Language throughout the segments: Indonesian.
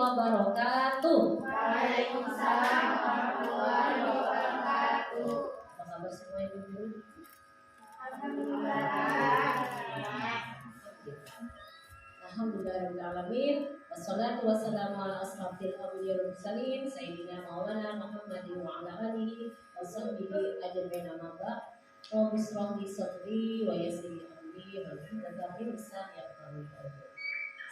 wabarakatuh. Waalaikumsalam warahmatullahi wabarakatuh. Apa kabar semua ibu-ibu? Alhamdulillahirrahmanirrahim. Wassalatu wassalamu ala asrafil anbiya'i wal mursalin sayyidina maulana Muhammadin wa ala alihi wa sahbihi ajmain amma ba'd. Rabbi shrah li sadri wa yassir li amri wahlul 'uqdatam min lisani yafqahu qawli.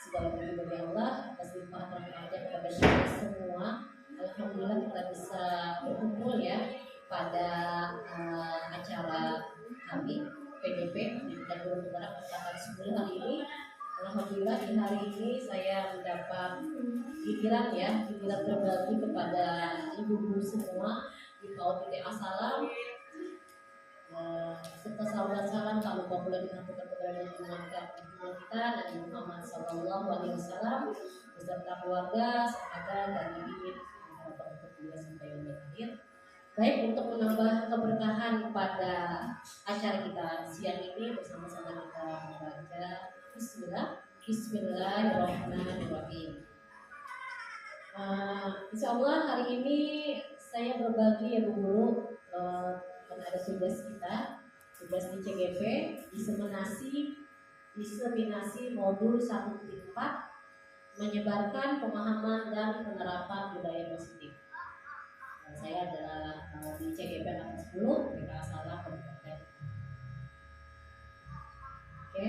Segala puji bagi Allah atas limpahan rahmatnya kepada kita semua. Alhamdulillah kita bisa berkumpul ya pada acara kami PDP Pendidikan Guru Penggerak Angkatan 10 hari ini. Alhamdulillah di hari ini saya mendapat giliran berbagi kepada ibu-ibu semua di PAUD Asalam. Serta salam tak lupa pula disampaikan kepada junjungan kita Nabi Muhammad SAW beserta keluarga, sahabat dan ibu harapan sampai yang akhir. Baik, untuk menambah keberkahan pada acara kita siang ini bersama-sama kita membaca Bismillahirrahmanirrahim. Insya Allah hari ini saya berbagi ya Bu Guru, ada tugas di CGP diseminasi modul 1.4 menyebarkan pemahaman dan penerapan budaya positif. Saya adalah di CGP angkatan 10 PK Asalam Kabupaten. Oke.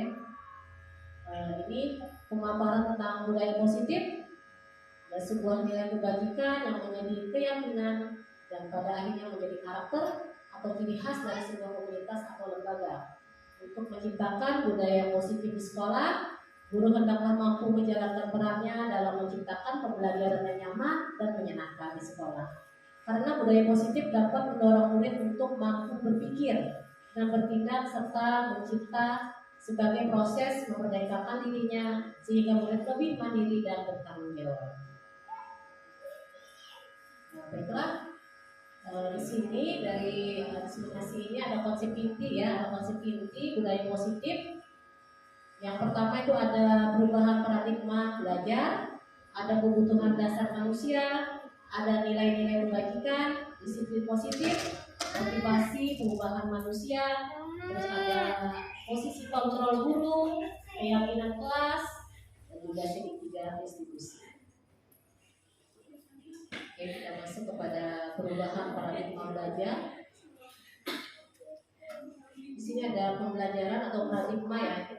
Ini pemaparan tentang budaya positif dan sebuah nilai kebajikan yang menjadi keyakinan dan pada akhirnya menjadi karakter atau ciri khas dari sebuah komunitas atau lembaga. Untuk menciptakan budaya positif di sekolah, guru hendaklah mampu menjalankan perannya dalam menciptakan pembelajaran yang nyaman dan menyenangkan di sekolah. Karena budaya positif dapat mendorong murid untuk mampu berpikir dan bertindak serta mencipta sebagai proses memerdekakan dirinya sehingga murid lebih mandiri dan bertanggung jawab. Nah, baiklah, di sini dari diseminasi ini ada konsep inti budaya positif. Yang pertama itu ada perubahan paradigma belajar, ada kebutuhan dasar manusia, ada nilai-nilai kebajikan, disiplin positif, motivasi perubahan manusia, terus ada posisi kontrol guru, keyakinan kelas, dan juga segitiga distribusi. Oke, kita masuk kepada perubahan paradigma belajar. Di sini ada pembelajaran atau paradigma ya.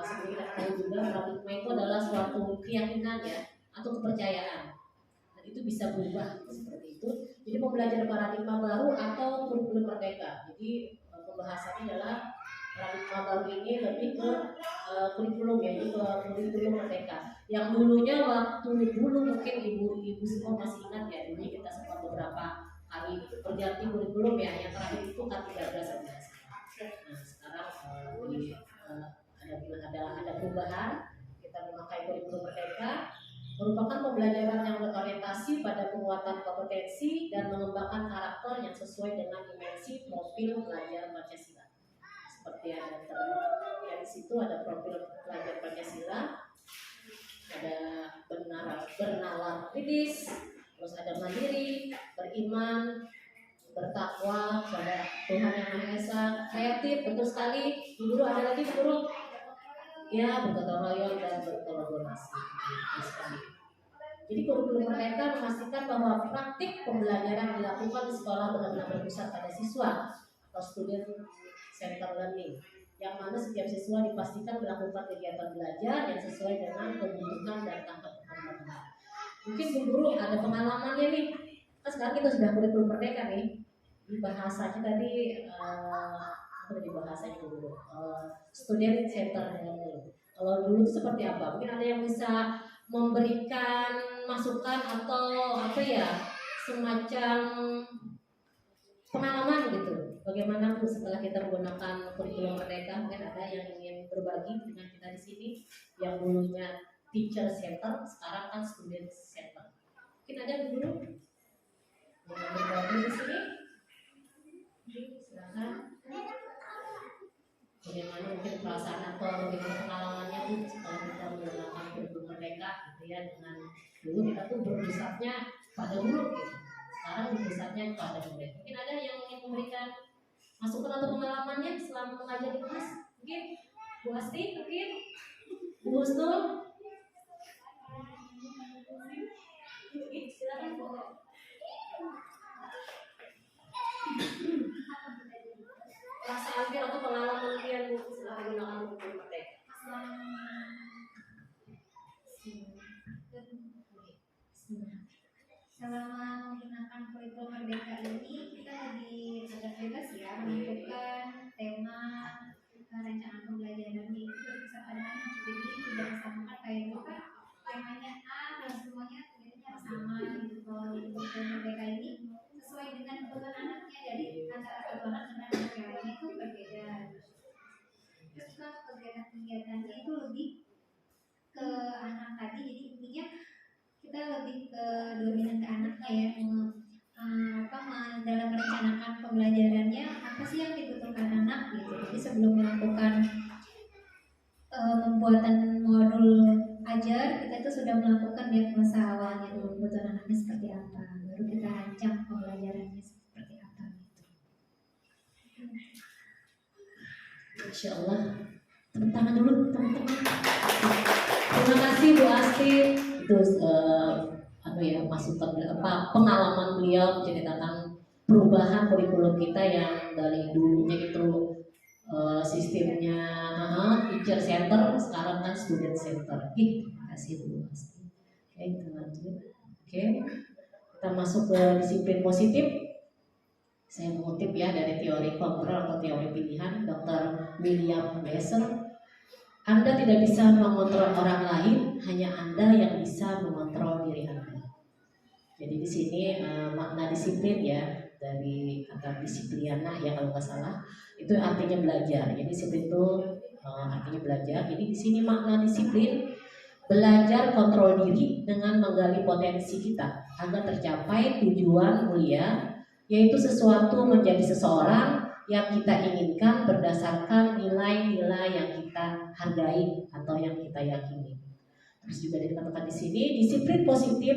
Seperti kita tahu juga paradigma itu adalah suatu keyakinan ya atau kepercayaan. Dan itu bisa berubah seperti itu. Jadi pembelajaran paradigma baru atau kurikulum merdeka. Jadi pembahasannya adalah paradigma baru ini lebih ke kurikulum ya, jadi ke kurikulum merdeka. Yang dulunya waktu dulu mungkin ibu-ibu semua masih ingat ya, dulu kita sempat beberapa kali berganti kurikulum ya. Yang terakhir itu K13. Nah sekarang ada perubahan. Kita memakai kurikulum merdeka, merupakan pembelajaran yang berorientasi pada penguatan kompetensi dan mengembangkan karakter yang sesuai dengan dimensi profil pelajar Pancasila. Seperti ada di situ ada profil pelajar Pancasila, ada bernalar kritis, terus ada mandiri, beriman, bertakwa kepada Tuhan Yang Maha Esa, kreatif, betul sekali. Guru ada lagi guru? Ya, bergotong royong dan berkolaborasi. Jadi kurikulum merdeka memastikan bahwa praktik pembelajaran dilakukan di sekolah benar-benar berpusat pada siswa atau student center learning, yang mana setiap siswa dipastikan melakukan kegiatan belajar yang sesuai dengan kebutuhan dan tahap perkembangan. Mungkin guru ada pengalamannya nih. Kan sekarang kita sudah kurikulum merdeka nih. Di bahasanya tadi bahasanya dulu student center learning. Kalau dulu itu seperti apa? Mungkin ada yang bisa memberikan masukan atau semacam pengalaman gitu. Bagaimana Bu setelah kita menggunakan kurikulum merdeka? Mungkin ada yang ingin berbagi dengan kita di sini. Yang dulunya teacher center, sekarang kan student center. Mungkin ada guru yang berbagi di sini? Silakan. Bagaimana mungkin perasaan atau bagaimana pengalamannya Bu setelah kita menggunakan kurikulum merdeka? ya, dengan dulu kita tuh berpusatnya pada guru gitu. Sekarang berpusatnya pada murid. Mungkin ada yang ingin memberikan masukan atau pengalamannya selama mengajar di kelas? Mungkin Bu Asti, mungkin Bu Husnul. Silakan Bu. Rasa hampir atau pengalaman kalian Bu, silakan gunakan buku merdeka. Selama menggunakan kurikulum merdeka ini kita lebih agak bebas ya menentukan tema rancangan pembelajaran itu berkisar pada anak. Jadi tidak disamakan kayak dulu kan temanya A dan semuanya ternyata harus sama gitu. Kalau di kurikulum merdeka ini sesuai dengan kebutuhan anaknya, dari antara satu anak dengan anak yang lainnya itu berbeda. Terus juga kegiatan-kegiatannya itu lebih ke anak tadi, jadi intinya kita lebih ke dominan ke anaknya ya, dalam merencanakan pembelajarannya apa sih yang dibutuhkan anak gitu. Jadi sebelum melakukan pembuatan modul ajar, kita tuh sudah melakukan diagnosa awalnya dulu kebutuhan anaknya seperti apa, baru kita rancang pembelajarannya seperti apa gitu. Insya Allah, tepuk tangan dulu teman-teman. Terima kasih Bu Asti. Itu masukan pengalaman beliau menceritakan perubahan kurikulum kita yang dari dulunya itu sistemnya teacher center, sekarang kan student center. Terima kasih Bu Asti. Oke, kita lanjut. Oke, kita masuk ke disiplin positif. Saya mengutip ya dari teori kontrol atau teori pilihan Dr. William Glasser. Anda tidak bisa mengontrol orang lain, hanya Anda yang bisa mengontrol diri Anda. Jadi di sini makna disiplin ya, dari kata disipliana ya kalau nggak salah, itu artinya belajar. Jadi disiplin itu artinya belajar. Jadi di sini makna disiplin belajar kontrol diri dengan menggali potensi kita agar tercapai tujuan mulia, yaitu sesuatu menjadi seseorang yang kita inginkan berdasarkan nilai-nilai yang kita hargai atau yang kita yakini. Terus juga dikatakan di sini disiplin positif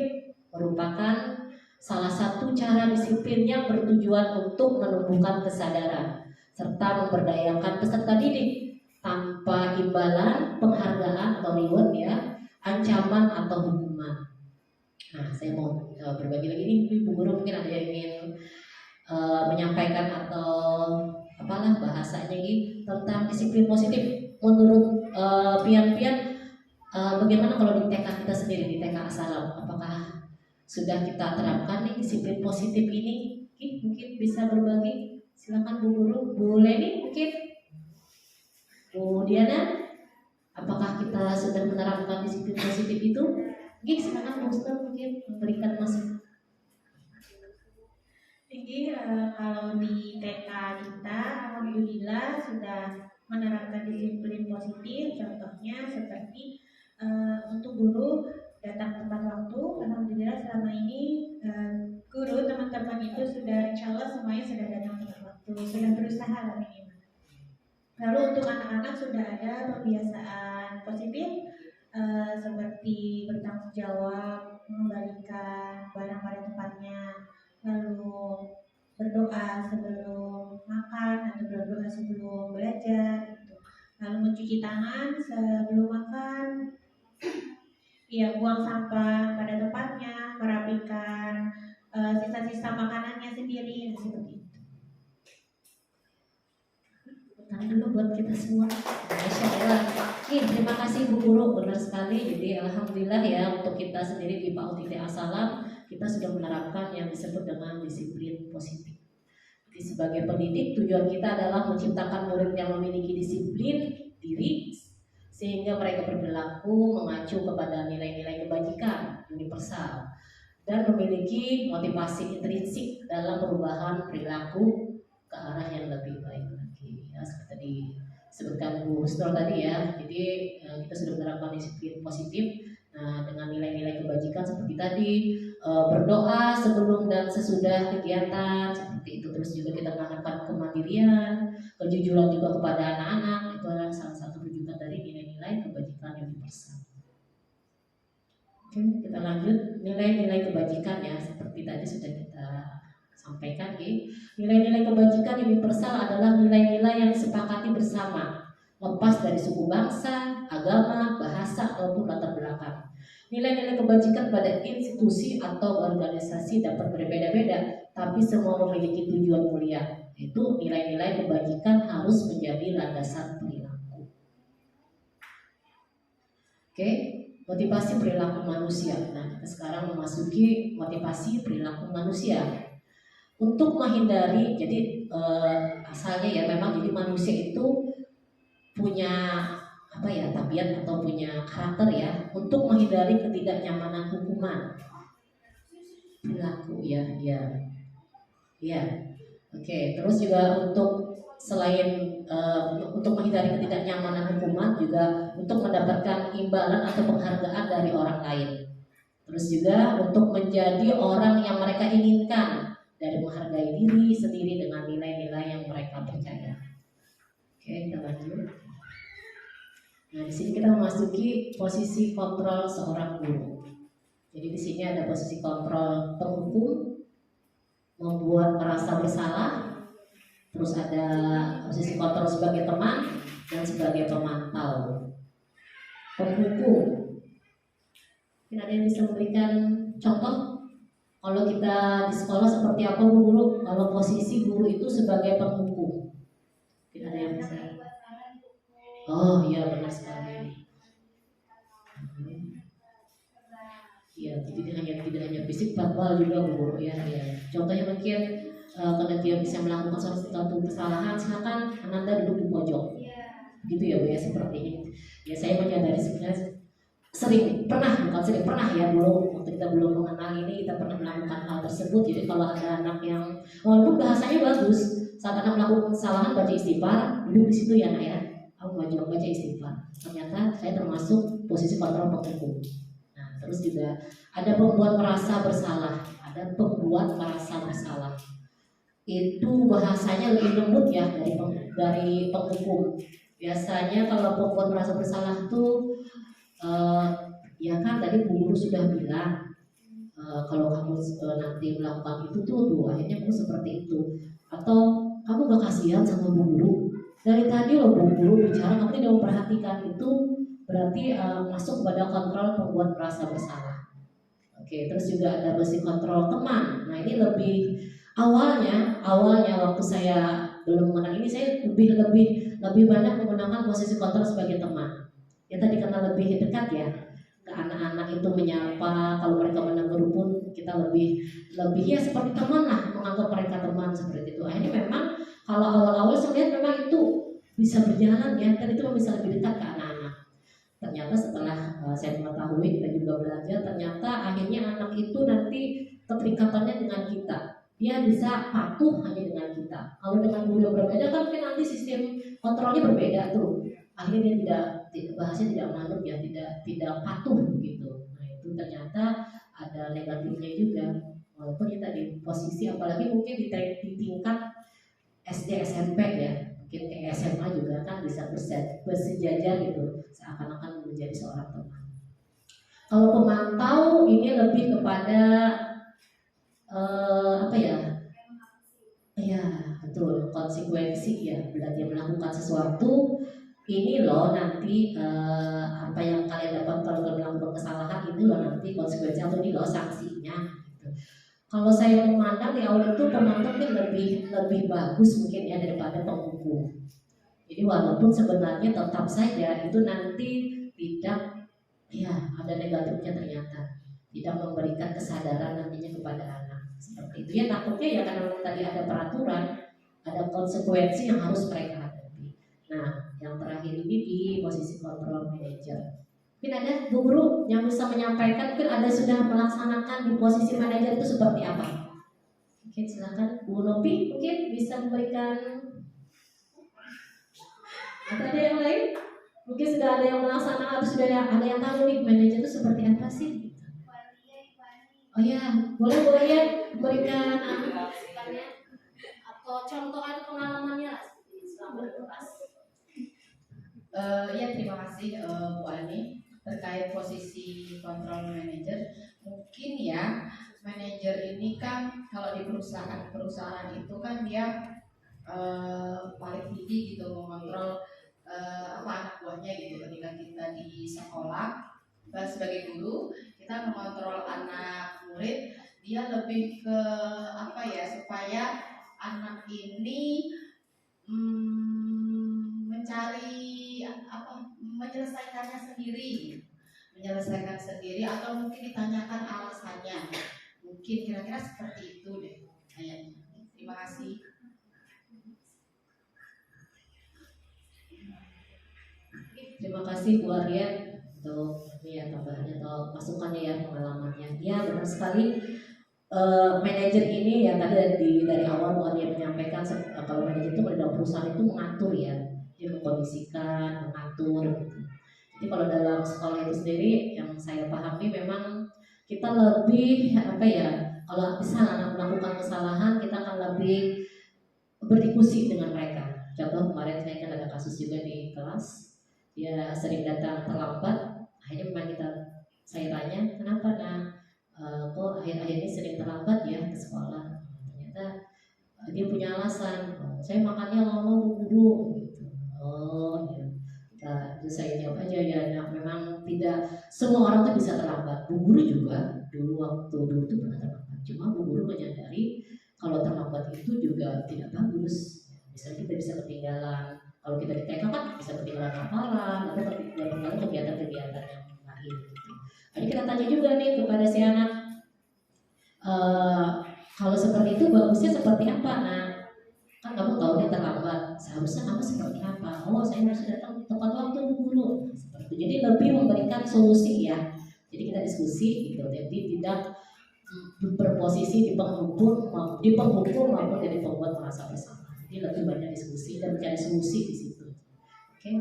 merupakan salah satu cara disiplin yang bertujuan untuk menumbuhkan kesadaran serta memberdayakan peserta didik tanpa imbalan, penghargaan atau reward ya, ancaman atau hukuman. Nah, saya mau berbagi lagi nih, Bu Guru mungkin ada yang ingin menyampaikan atau apalah bahasanya ini tentang disiplin positif. Menurut pian-pian bagaimana kalau di TK kita sendiri, di TK Asalam, apakah sudah kita terapkan nih disiplin positif ini? Mungkin bisa berbagi. Silakan Bu Guru, Bu Leni mungkin, Bu Diana, apakah kita sudah menerapkan disiplin positif itu? Silakan Bu Ustaz mungkin memberikan masukan. Jadi kalau di TK kita alhamdulillah sudah menerapkan disiplin positif. Contohnya seperti untuk guru datang tepat waktu. Alhamdulillah selama ini guru teman-teman itu sudah, insya Allah semuanya sudah datang tepat waktu, sudah berusaha lah minimal. Lalu untuk anak-anak sudah ada pembiasaan positif seperti bertanggung jawab, mengembalikan barang pada tempatnya, lalu berdoa sebelum makan atau berdoa sebelum belajar gitu. Lalu mencuci tangan sebelum makan, ya buang sampah pada tempatnya, merapikan sisa-sisa makanannya sendiri, seperti itu. Tangan dulu buat kita semua. Masya Allah. Terima kasih Bu Guru, benar sekali. Jadi alhamdulillah ya untuk kita sendiri di PAUD TK Asalam kita sudah menerapkan yang disebut dengan disiplin positif. Jadi sebagai pendidik tujuan kita adalah menciptakan murid yang memiliki disiplin diri sehingga mereka berperilaku mengacu kepada nilai-nilai kebajikan universal dan memiliki motivasi intrinsik dalam perubahan perilaku ke arah yang lebih baik lagi. Ya, seperti disebutkan Bu Husnul tadi ya. Jadi kita sudah menerapkan disiplin positif. Nah, dengan nilai-nilai kebajikan seperti tadi, berdoa sebelum dan sesudah kegiatan seperti itu. Terus juga kita menanamkan kemandirian, kejujuran juga kepada anak-anak. Itu adalah salah satu rujukan dari nilai-nilai kebajikan universal. Oke, kita lanjut nilai-nilai kebajikan ya, seperti tadi sudah kita sampaikan. Nilai-nilai kebajikan yang universal adalah nilai-nilai yang disepakati bersama, lepas dari suku bangsa, agama, bahasa, maupun latar belakang. Nilai-nilai kebajikan pada institusi atau organisasi dapat berbeda-beda, tapi semua memiliki tujuan mulia. Itu nilai-nilai kebajikan harus menjadi landasan perilaku. Oke, motivasi perilaku manusia. Nah, kita sekarang memasuki motivasi perilaku manusia. Untuk menghindari, jadi asalnya ya memang jadi manusia itu punya apa ya, tabiat atau punya karakter ya, untuk menghindari ketidaknyamanan hukuman perilaku ya. Oke, terus juga untuk selain untuk menghindari ketidaknyamanan hukuman, juga untuk mendapatkan imbalan atau penghargaan dari orang lain. Terus juga untuk menjadi orang yang mereka inginkan, dari menghargai diri sendiri dengan nilai-nilai yang mereka percaya. Oke, kita lanjut. Nah, di sini kita memasuki posisi kontrol seorang guru. Jadi di sini ada posisi kontrol penghukum, membuat merasa bersalah, terus ada posisi kontrol sebagai teman dan sebagai pemantau. Penghukum, mungkin ada yang bisa memberikan contoh? Kalau kita di sekolah seperti apa Bu Guru? Kalau posisi guru itu sebagai penghukum, mungkin ada yang bisa? Oh iya, benar sekali. Ya, jadi tidak hanya fisik, verbal juga Bu Guru ya. Contohnya mungkin kalau dia bisa melakukan suatu kesalahan, silakan Ananda duduk di pojok. Gitu ya Bu ya, seperti ini. Ya, saya menyadari sebenarnya bukan sering pernah ya, dulu waktu kita belum mengenal ini kita pernah melakukan hal tersebut. Jadi kalau ada anak yang walaupun bahasanya bagus, saat anak melakukan kesalahan baca istighfar, duduk di situ ya Nak ya, aku wajib baca istighfar. Ternyata saya termasuk posisi kontrol penghukum. Nah, terus juga ada pembuat merasa bersalah, itu bahasanya lebih lembut ya dari penghukum. Biasanya kalau pembuat merasa bersalah tuh ya kan tadi Bu Guru sudah bilang kalau kamu nanti melakukan itu tuh akhirnya kamu seperti itu, atau kamu gak kasihan sama Bu Guru, dari tadi loh Bu Guru bicara kamu tidak memperhatikan, itu berarti masuk pada kontrol pembuat merasa bersalah. Oke, terus juga ada posisi kontrol teman. Nah, ini lebih awalnya waktu saya belum mengenal ini, saya lebih banyak menggunakan posisi kontrol sebagai teman. Ya tadi karena lebih dekat ya, ke anak-anak itu menyapa, kalau mereka menegur pun kita lebih ya seperti teman lah, menganggap mereka teman seperti itu. Akhirnya memang kalau awal-awal saya lihat memang itu bisa berjalan ya, dan itu bisa lebih dekat ke anak-anak. Ternyata setelah saya mengetahui, kita juga belajar, ternyata akhirnya anak itu nanti keterikatannya dengan kita, dia bisa patuh hanya dengan kita. Kalau dengan guru yang berbeda kan mungkin nanti sistem kontrolnya berbeda tuh, akhirnya dia bahasanya tidak manut ya, tidak patuh begitu. Nah, itu ternyata ada negatifnya juga, walaupun kita di posisi apalagi mungkin di tingkat SD SMP ya, mungkin ke SMA juga kan bisa bersejajar gitu, seakan-akan menjadi seorang teman. Kalau pemantau ini lebih kepada apa ya? Ya betul, konsekuensi ya. Bila dia melakukan sesuatu, ini loh nanti apa yang kalian dapat kalau kalian melakukan kesalahan, ini loh nanti konsekuensi, atau ini loh sanksinya. Gitu. Kalau saya memandang di awal itu pemantau kan lebih bagus mungkin ya daripada penghukum. Jadi walaupun sebenarnya tetap saja itu nanti tidak ya ada negatifnya, ternyata tidak memberikan kesadaran nantinya kepada anak. Seperti itu ya, takutnya ya karena tadi ada peraturan, ada konsekuensi yang harus mereka hadapi. Nah, yang terakhir ini di posisi control manager. Mungkin ada Bu Guru yang bisa menyampaikan, mungkin ada sudah melaksanakan di posisi manajer itu seperti apa? Oke, silakan Bu Nopi mungkin bisa memberikan. Ada yang lain? Mungkin sudah ada yang melaksanakan atau sudah ada yang tahu nih manajer itu seperti apa sih? Oh ya, boleh ya berikan masukannya atau contoh atau pengalamannya selama berkelas. Ya terima kasih Bu Ani terkait terkait posisi control manager, mungkin ya manajer ini kan kalau di perusahaan itu kan dia paling tinggi gitu mengontrol apa anak buahnya gitu. Ketika kita di sekolah, kita sebagai guru kita mengontrol anak murid, dia lebih ke apa ya, supaya anak ini mencari apa, menyelesaikan sendiri atau mungkin ditanyakan alasannya, mungkin kira-kira seperti itu deh kayaknya. Terima kasih. Terima kasih Bu Arya untuk ya tambahannya atau masukannya ya, pengalamannya. Ya benar sekali. Manajer ini ya tadi dari awal Bu Arya menyampaikan kalau manajer itu dalam perusahaan itu mengatur ya, dia mengkondisikan, mengatur gitu. Jadi kalau dalam sekolah itu sendiri yang saya pahami memang kita lebih apa ya, kalau misalnya anak melakukan kesalahan kita akan lebih berdiskusi dengan mereka. Contoh kemarin saya kan ada kasus juga di kelas, dia sering datang terlambat, akhirnya memang saya tanya kenapa kok akhir-akhir ini sering terlambat ya ke sekolah. Ternyata dia punya alasan, saya makannya lama Bu Guru gitu. Oh ya, terus saya jawab aja ya, memang tidak semua orang tuh bisa terlambat. Bu Guru juga dulu tuh pernah terlambat, cuma Bu Guru menyadari kalau terlambat itu juga tidak bagus. Misalnya kita bisa ketinggalan, kalau kita di TK kan bisa ketinggalan hafalan atau ketinggalan kegiatan-kegiatan yang lain gitu. Jadi kita tanya juga nih kepada si anak, kalau seperti itu bagusnya seperti apa? Nah, kan kamu tahu dia terlambat, seharusnya kamu seperti apa? Oh, saya harus datang tepat waktu Bu Guru. Seperti itu. Jadi lebih memberikan solusi ya. Jadi kita diskusi gitu. Jadi tidak berposisi di penghukum maupun jadi pembuat merasa bersalah. Jadi lebih banyak diskusi dan mencari solusi di situ. Oke.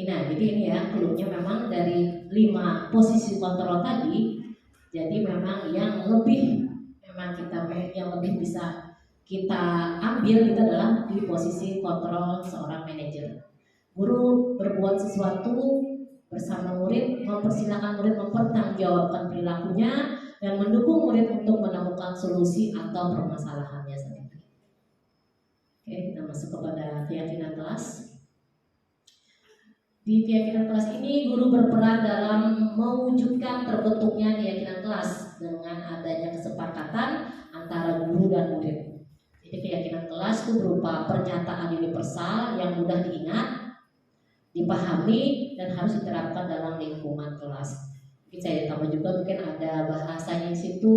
Nah, jadi ini ya clue-nya memang dari 5 posisi kontrol tadi. Jadi memang yang lebih bisa kita ambil itu adalah di posisi kontrol seorang manajer. Guru berbuat sesuatu bersama murid, mempersilahkan murid mempertanggungjawabkan perilakunya dan mendukung murid untuk menemukan solusi atau permasalahannya sendiri. Oke, kita masuk kepada keyakinan kelas. Di keyakinan kelas ini, guru berperan dalam mewujudkan terbentuknya keyakinan kelas dengan adanya kesepakatan antara guru dan murid. Jadi keyakinan kelas itu berupa pernyataan universal yang mudah diingat, dipahami, dan harus diterapkan dalam lingkungan kelas. Mungkin saya tambah juga mungkin ada bahasanya di situ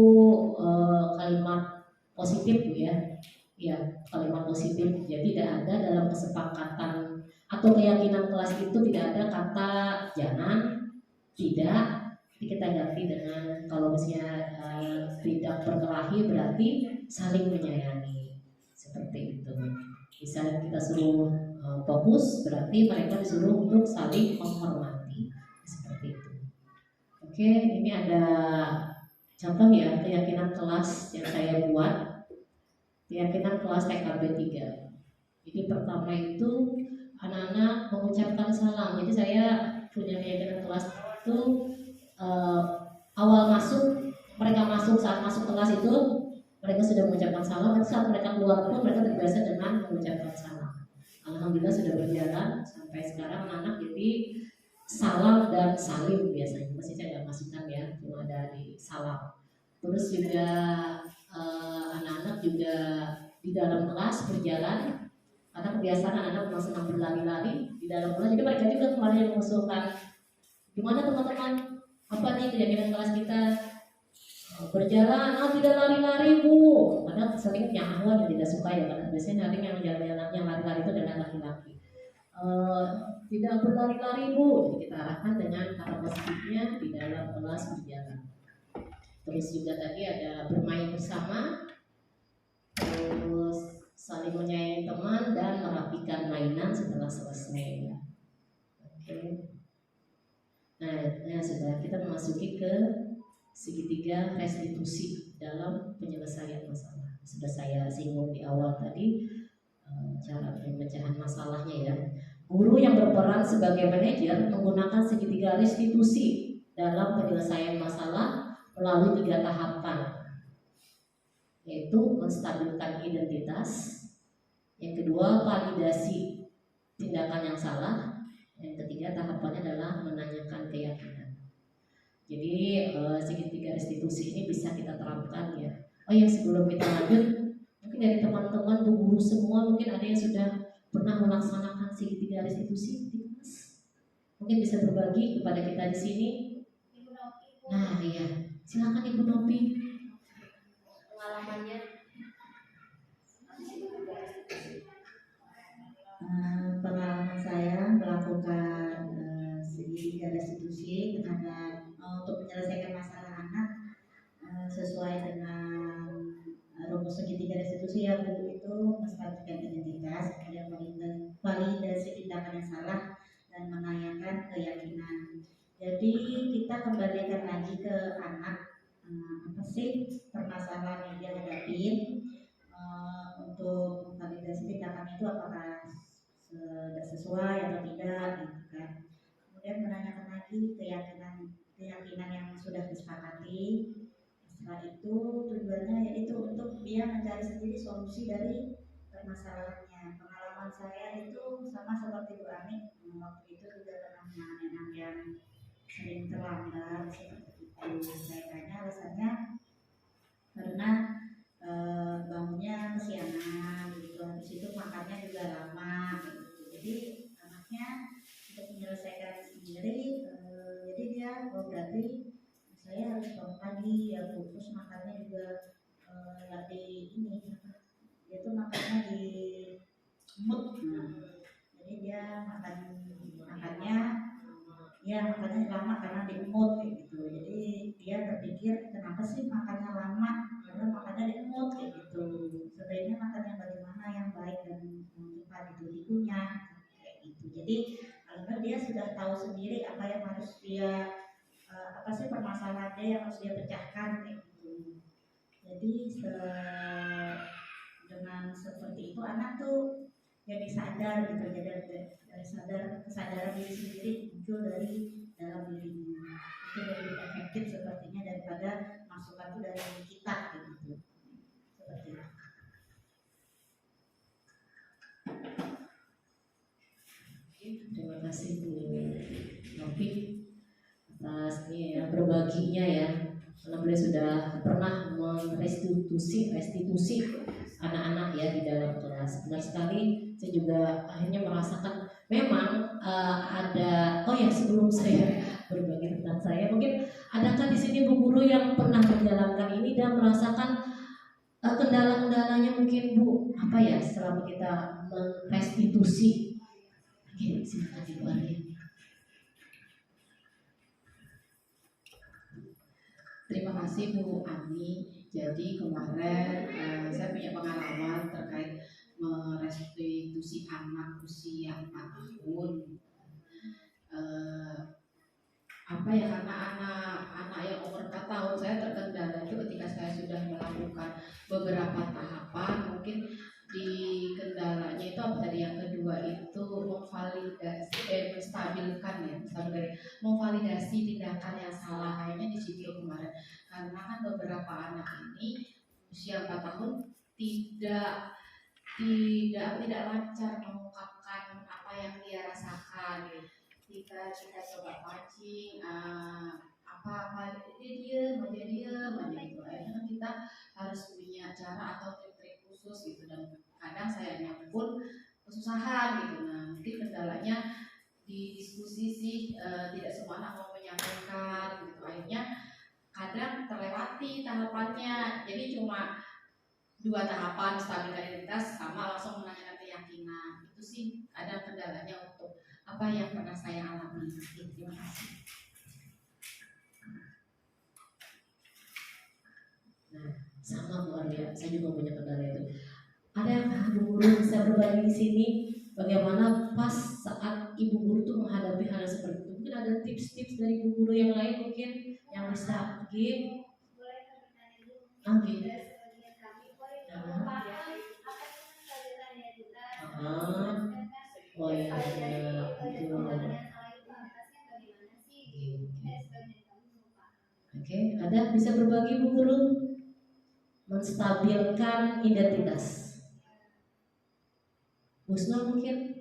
kalimat positif ya. Ya, kalimat positif. Jadi tidak ada dalam kesepakatan atau keyakinan kelas itu tidak ada kata jangan, tidak. Jadi kita ganti dengan kalau misalnya tidak berkelahi berarti saling menyayangi. Seperti itu. Misalnya kita suruh fokus berarti mereka disuruh untuk saling menghormati. Seperti itu. Oke, ini ada contoh ya keyakinan kelas yang saya buat. Keyakinan kelas TKB 3. Jadi pertama itu anak-anak mengucapkan salam. Jadi saya punya keyakinan kelas itu awal saat masuk kelas itu mereka sudah mengucapkan salam. Dan saat mereka keluar pun mereka terbiasa dengan mengucapkan salam. Alhamdulillah sudah berjalan sampai sekarang anak-anak jadi salam dan salim biasanya. Masih saya nggak masukkan ya, cuma ada di salam. Terus juga anak-anak juga di dalam kelas berjalan karena kebiasaan anak-anak memang senang berlari-lari di dalam kelas. Jadi mereka juga kemarin yang mengusulkan, gimana teman-teman, apa nih keyakinan kelas kita berjalan, tidak lari-lari Bu. Karena sering yang awal yang tidak suka ya, karena biasanya nanti yang jalan-jalan yang lari-lari itu adalah laki-laki. Tidak berlari-lari Bu. Jadi kita arahkan dengan kata positifnya di dalam kelas berjalan. Terus juga tadi ada bermain bersama, terus saling menyayangi teman dan merapikan mainan setelah selesai. Oke. Nah sudah kita memasuki ke segitiga restitusi dalam penyelesaian masalah. Sudah saya singgung di awal tadi cara pemecahan masalahnya ya. Guru yang berperan sebagai manajer menggunakan segitiga restitusi dalam penyelesaian masalah melalui 3 tahapan, yaitu menstabilkan identitas, yang kedua validasi tindakan yang salah, yang ketiga tahapannya adalah menanyakan keyakinan. Jadi segitiga restitusi ini bisa kita terapkan ya. Oh ya, sebelum kita lanjut, mungkin dari teman-teman guru semua mungkin ada yang sudah pernah melaksanakan segitiga restitusi di kelas. Mungkin bisa berbagi kepada kita di sini. Ibu Novi, Bu. Nah iya, silakan Ibu Novi. Pengalamannya. Pengalaman saya melakukan segitiga restitusi terhadap untuk menyelesaikan masalah anak sesuai dengan rumus segitiga restitusi yang Bu, itu menstabilkan identitas, kemudian validasi tindakan yang salah, dan menanyakan keyakinan. Jadi kita kembalikan lagi ke anak, apa sih permasalahan yang dia hadapin, untuk validasi tindakan itu apakah sudah sesuai atau tidak gitu kan. Kemudian menanyakan lagi keyakinan yang sudah disepakati. Setelah itu tujuannya yaitu untuk dia mencari sendiri solusi dari permasalahannya. Pengalaman saya itu sama seperti Bu Ani, waktu itu juga pernah menangani anak yang sering terlambat seperti itu. Saya tanya alasannya karena bangunnya kesiangan gitu, habis itu makannya juga lama gitu. Jadi anaknya untuk menyelesaikan sendiri, jadi dia berarti saya harus bangun pagi ya Bu, terus makannya juga di ini dia tuh makannya di mood. Jadi dia makannya lama karena di mood kayak gitu. Jadi dia berpikir kenapa sih makannya lama, karena makannya di mood kayak gitu. Sebenarnya makan yang bagaimana yang baik dan cepat itu dikunyah kayak gitu. Jadi kalau dia sudah tahu sendiri apa yang harus dia apa sih permasalahan dia yang harus dia pecahkan kayak gitu. Jadi dengan seperti itu anak tuh jadi sadar gitu, jadi kesadaran diri sendiri muncul dari dalam dirinya. Itu lebih efektif sepertinya daripada masukan itu dari kita gitu. Seperti itu. Terima kasih Bu Novi atas ini ya, berbaginya ya. Karena beliau sudah pernah restitusi anak-anak ya di dalam kelas. Benar sekali, saya juga akhirnya merasakan memang ada. Oh ya, sebelum saya berbagi tentang saya, mungkin adakah di sini Bu guru yang pernah menjalankan ini dan merasakan kendala-kendalanya mungkin Bu apa ya selama kita merestitusi? Oke, silakan Ibu Arya. Terima kasih Bu Ani. Jadi kemarin saya punya pengalaman terkait merestitusi anak usia 4 tahun. Apa ya, karena anak yang umur 4 tahun saya terkendala itu ketika saya sudah melakukan beberapa tahapan, mungkin di kendalanya itu apa tadi, yang kedua itu memvalidasi tindakan yang salah, kayaknya di situ kemarin. Karena kan beberapa anak ini usia 4 tahun tidak lancar mengungkapkan apa yang dia rasakan. Kita coba pancing apa dia diam gitu. Akhirnya kita harus punya cara atau trik-trik khusus gitu, dan kadang sayanya pun kesusahan gitu. Nah, mungkin kendalanya di diskusi sih, tidak semua anak mau menyampaikan gitu. Akhirnya kadang terlewati tahapannya, jadi cuma 2 tahapan, stabilkan identitas sama langsung menanyakan keyakinan. Itu sih ada kendalanya untuk apa yang pernah saya alami. Terima kasih. Nah, sama Bu Arya, saya juga punya kendala itu. Ada Bu guru bisa berbagi di sini bagaimana pas saat Ibu guru tuh menghadapi hal seperti itu? Mungkin ada tips-tips dari Bu guru yang lain mungkin yang bisa give. Boleh kami tanya dulu. Oke. Sebagian kami boleh paham apa itu stabilan identitas. Oh iya, Kalau dari itu. pengembangan yang salah itu atasnya bagaimana sih? Kita sebagai kami lupa. Oke, ada bisa berbagi Bu Guru? Menstabilkan identitas. Husna mungkin?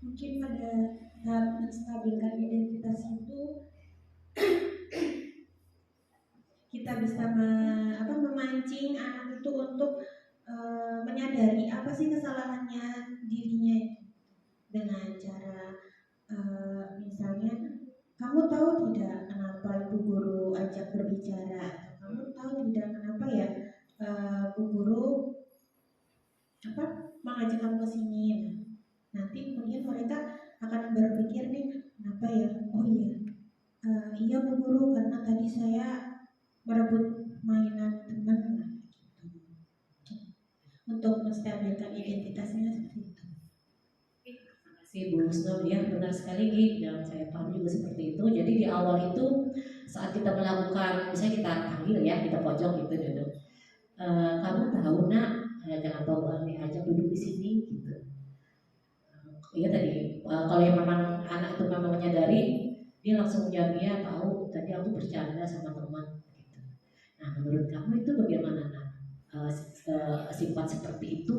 Mungkin pada tahap menstabilkan identitas itu kita bisa memancing anak itu untuk menyadari apa sih kesalahannya dirinya itu. Dengan cara misalnya, kamu tahu tidak kenapa ibu guru ajak berbicara, atau kamu tahu tidak kenapa ya bu guru mengajak kamu ke sini. Nanti kemudian mereka akan berpikir nih, kenapa ya? Oh iya, iya bu guru, karena tadi saya merebut mainan teman. Gitu. Untuk menstabilkan identitasnya seperti itu. Si Bu Husnul ya, benar sekali Gi, dan saya paham juga seperti itu. Jadi di awal itu saat kita melakukan, misalnya kita panggil ya, kita pojok gitu duduk. Kamu tahu nak, jangan bawa ajak duduk di sini gitu. Iya tadi, kalau yang memang anak itu memang menyadari, dia langsung menjawab ya tahu. Tadi aku bercanda sama teman. Gitu. Nah menurut kamu itu bagaimana nak? Sifat seperti itu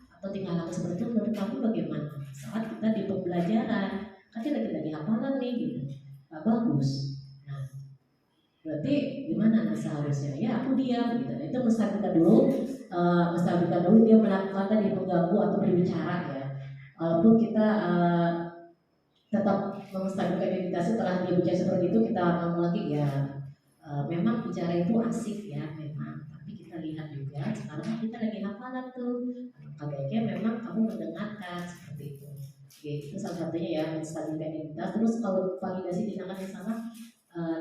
atau tingkah laku seperti itu menurut kamu bagaimana? Saat kita di pembelajaran, kan dia lagi hafalan nih gitu, bagus. Nah, berarti gimana nih seharusnya? Ya aku diam gitu. Itu menstabilkan dulu dia melakukan tadi mengganggu atau berbicara ya. Walaupun kita tetap menstabilkan identitas setelah dia bicara seperti itu kita ngomong lagi ya. Memang bicara itu asik ya memang, tapi kita lihat juga sekarang kita lagi hafalan tuh. Baiknya memang kamu mendengarkan seperti itu. Oke, itu salah satunya ya menstabilkan identitas. Terus kalau validasi tindakan yang salah,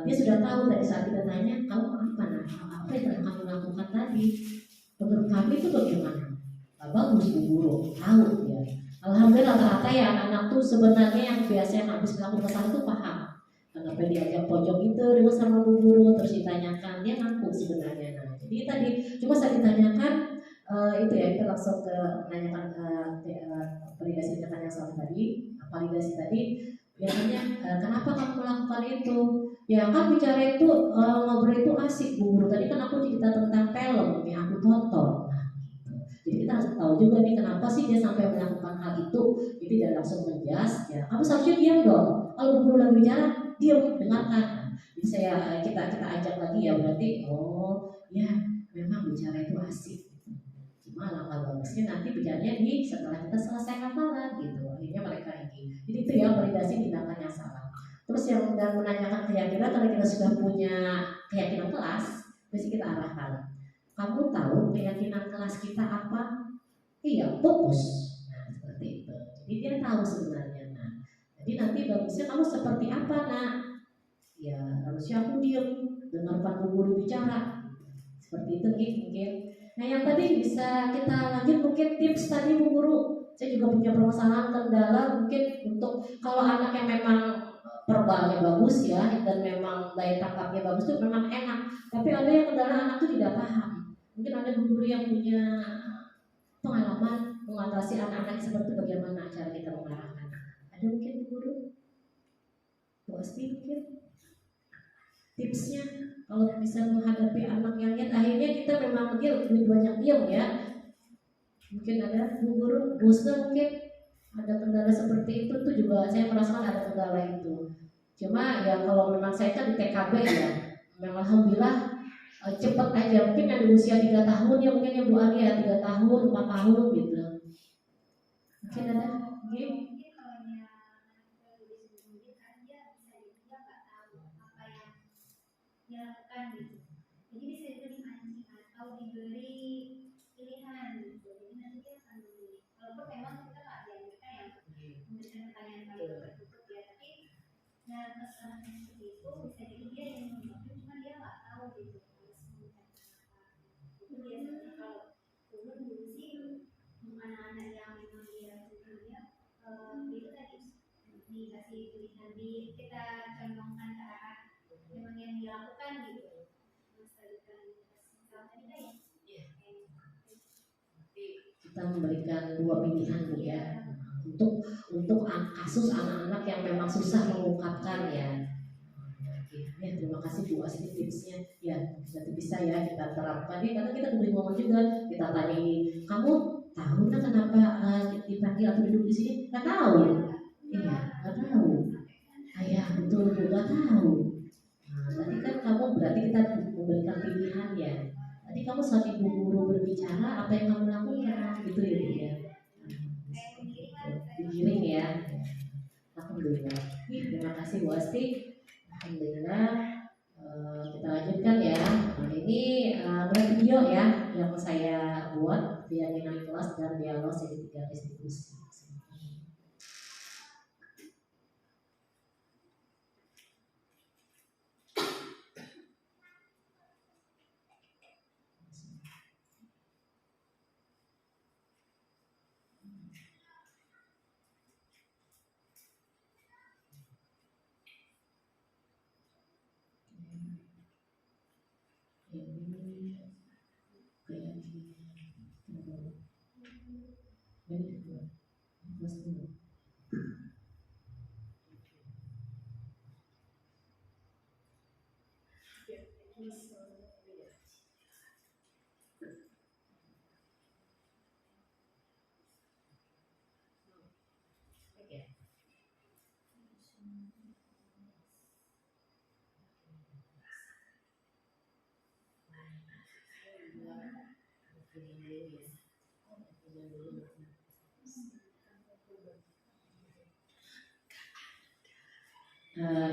dia sudah tahu dari saat kita tanya kamu apa yang telah kamu lakukan tadi. Menurut kami itu bagaimana? Bagus Bu Guru, tahu ya. Alhamdulillah rata-rata ya anak-anak tuh sebenarnya yang biasanya habis melakukan kesalahan tuh paham. Kenapa diajak pojok itu dulu sama Bu Guru terus ditanyakan dia ngaku sebenarnya. Nah, jadi tadi cuma saya ditanyakan itu ya kita langsung ke menanyakan validasi tindakan yang salah tadi, validasi tadi biasanya kenapa kamu melakukan itu? Ya kan bicara itu ngobrol itu asik Bu Guru. Tadi kan aku cerita tentang film yang aku tonton. Nah, gitu. Jadi kita harus tahu juga nih kenapa sih dia sampai melakukan hal itu. Jadi tidak langsung menjas ya. Kamu seharusnya diam dong. Kalau Bu Guru lagi bicara, diam dengarkan. Nah, jadi kita ajak lagi ya berarti oh ya memang bicara itu asik. Cuma langkah bagusnya nanti bicaranya setelah kita selesai hafalan gitu. Akhirnya mereka ini. Jadi itu ya validasi tindakan yang salah. Terus yang dan menanyakan keyakinan kalau kita sudah punya keyakinan kelas, mesti kita arahkan. Kamu tahu keyakinan kelas kita apa? Iya, fokus. Nah, seperti itu. Jadi dia tahu sebenarnya. Nah, jadi nanti bagusnya kamu seperti apa nak? Ya harusnya aku diam, dengarkan Bu Guru bicara. Seperti itu mungkin. Nah yang tadi bisa kita lanjut mungkin tips tadi Bu Guru. Saya juga punya permasalahan kendala mungkin untuk kalau anak yang memang verbalnya bagus ya dan memang daya tangkapnya bagus itu memang enak. Tapi ada yang kendala anak itu tidak paham. Mungkin ada Bu Guru yang punya pengalaman mengatasi anak-anak seperti bagaimana cara kita mengarahkan. Ada mungkin Bu Guru? Bu Asti mungkin tipsnya kalau bisa menghadapi anak yang lihat akhirnya kita memang dia lebih banyak diam ya. Mungkin ada Bu Guru, Bu Husna mungkin ada kendala seperti itu tuh juga saya merasakan ada kendala itu. Cuma ya kalau memang saya kan di TKB ya, memang alhamdulillah cepat aja. Mungkin yang di usia 3 tahun ya mungkin yang Bu Ali ya 3 tahun, 4 tahun gitu. Mungkin ada game. Mungkin kalau dia disembunyiin kan dia bisa dia nggak tahu apa yang dia lakukan gitu. Jadi bisa dipancing atau diberi pilihan gitu. Jadi nanti dia akan memilih. Walaupun memang kita nggak dianjurkan yang memberikan pertanyaan kali tertutup ya, tapi nah kesalahan seperti itu bisa jadi dia yang menjawab, cuma dia nggak tahu gitu harus memberikan apa. Itu biasanya kalau dulu sih anak-anak yang memang dia sebenarnya itu tadi dikasih pilihan kita condongkan ke arah memang yang dilakukan gitu. Misalnya tadi kita memberikan dua pilihan Bu ya untuk kasus anak-anak yang memang susah mengungkapkan ya. Ya, terima kasih Bu Asti tipsnya. Ya, nanti bisa ya kita terapkan ya, karena kita beri momen juga. Kita tanya ini, kamu tahu nggak kenapa dipanggil atau duduk di sini? Nggak tahu. Iya, nggak tahu. Ayah betul Bu, nggak tahu. Nah, tadi kan kamu berarti kita memberikan pilihan ya. Tadi kamu saat ibu guru berbicara, apa yang kamu lakukan? Gitu ya Bu ya. Digiring ya. Alhamdulillah. Terima kasih Bu Asti. Alhamdulillah. Kita lanjutkan ya. Nah, ini video ya yang saya buat keyakinan kelas dan dialog segitiga institusi.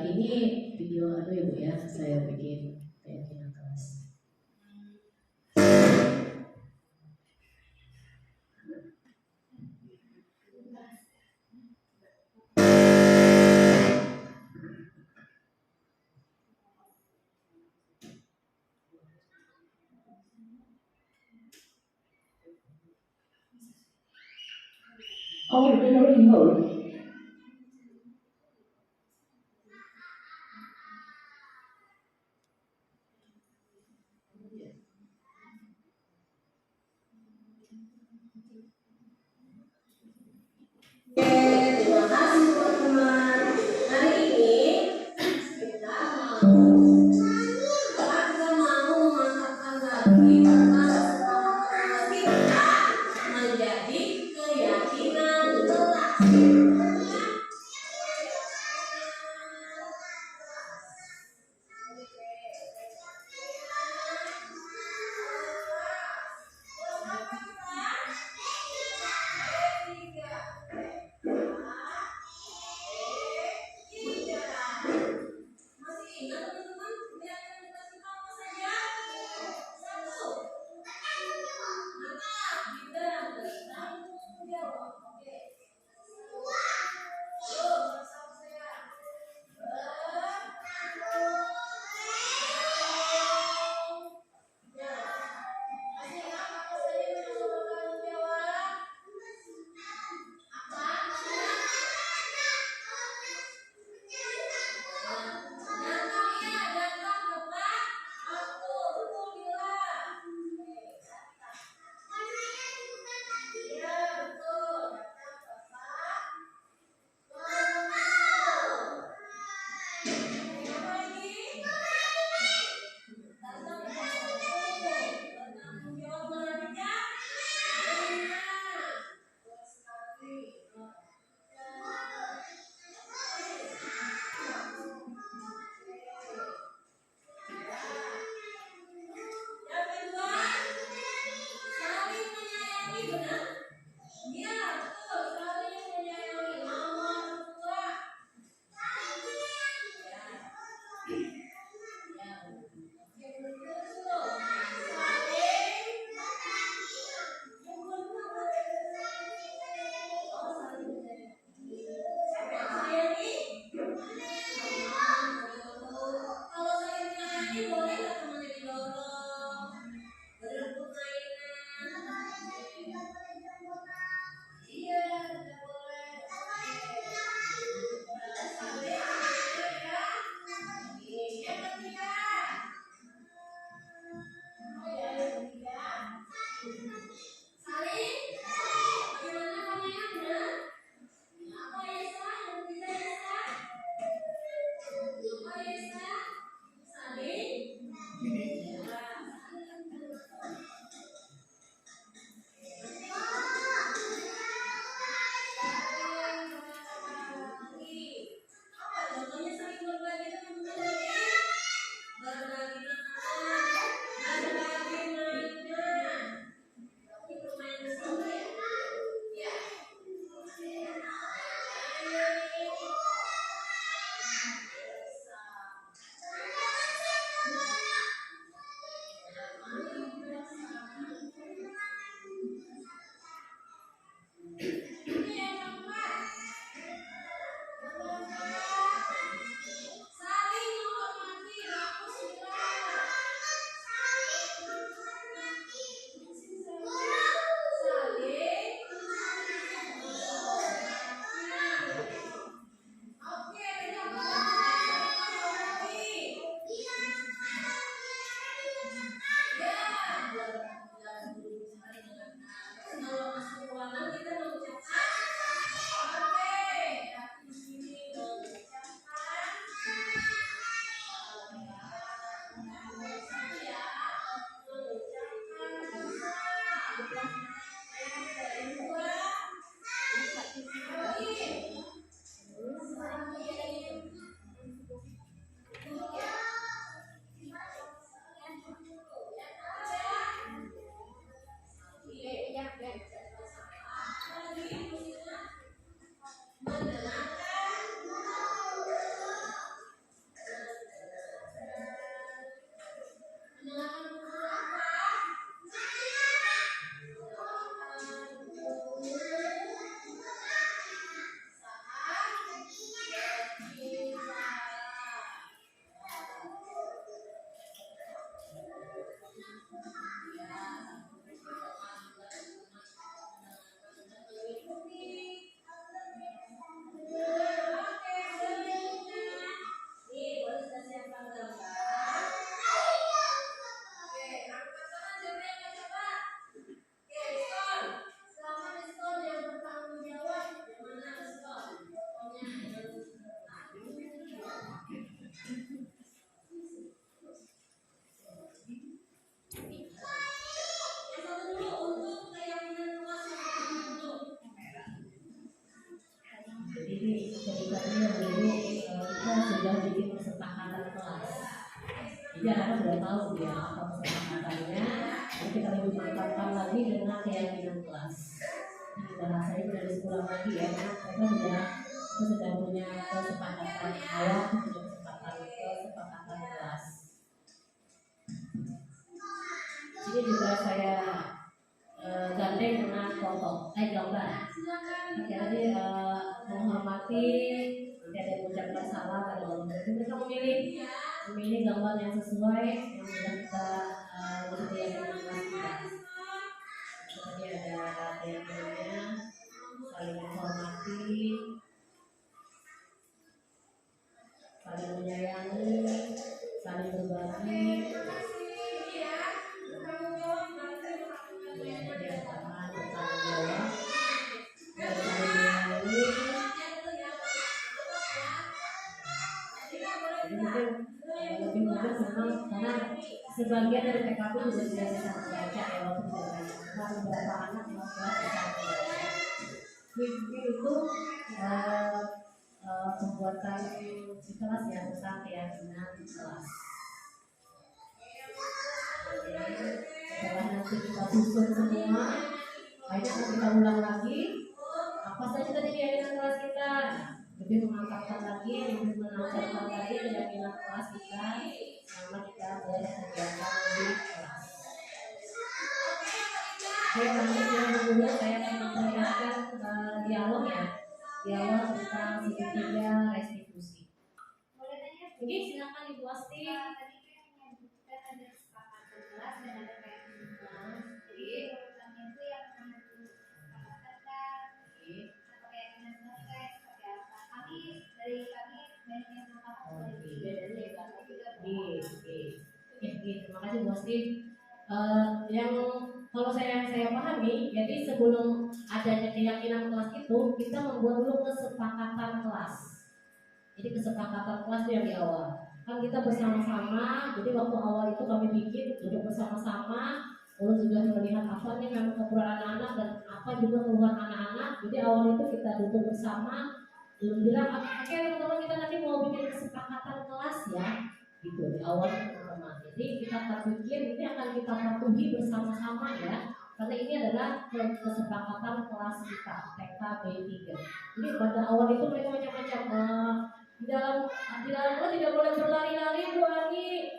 Ini video ya Bu ya, saya bikin keyakinan kelas. Oh, itu baru. Terima kasih teman-teman. Hari ini kita mau mengatakan lagi tentang kita menjadi keyakinan kelas. Jadi anak sudah tahu dia apa kesepakatannya. Jadi kita lebih mantapkan lagi dengan keyakinan kelas. Ini bahasanya sudah disekolah lagi ya, karena kita sudah punya kesepakatan awal, punya kesepakatan kelas. Ini juga saya gandeng dengan foto, gambar. Jadi menghormati, nanti ada mengucapkan salam, ada orang mereka memilih gambar yang sesuai yang sudah kita sediakan kelas kita. Seperti ada keyakinannya, saling menghormati, saling menyayangi, saling berbagi. Lebih mudah memang karena sebagian dari PKP juga tidak bisa membaca ya, waktu tidak banyak karena beberapa anak yang kelas bisa membaca. Mungkin itu pembuatan di kelas ya tentang keyakinan kelas. Setelah nanti kita susun semua, akhirnya kita ulang lagi apa saja tadi keyakinan kelas kita. Lebih memantapkan lagi, lebih menambahkan lagi keyakinan kelas kita sama kita berkegiatan di kelas. Oke, selanjutnya saya akan memperlihatkan dialog ya, dialog tentang segitiga restitusi. Oke, silakan Ibu Asti. Tadi kan menyebutkan ada kesepakatan kelas dan ada keyakinan kelas. Jadi urutannya itu yang mana dulu kesepakatan atau keyakinan kelas kayak seperti apa? Dari kami banyak yang belum paham. Terima kasih Bu Asti. Yang kalau saya pahami, jadi sebelum adanya keyakinan kelas itu kita membuat dulu kesepakatan kelas. Jadi kesepakatan kelas itu yang di awal. Kan kita bersama-sama, jadi waktu awal itu kami bikin duduk bersama-sama, lalu juga melihat apa nih memang kekurangan anak-anak dan apa juga keluhan anak-anak. Jadi awal itu kita duduk bersama, lalu bilang, oke teman-teman kita nanti mau bikin kesepakatan kelas ya, gitu di awal teman-teman. Jadi kita akan bikin ini akan kita patuhi bersama-sama ya, karena ini adalah kesepakatan kelas kita TK B3. Jadi pada awal itu mereka macam-macam. Di dalam tidak boleh berlari-lari Bu Ani,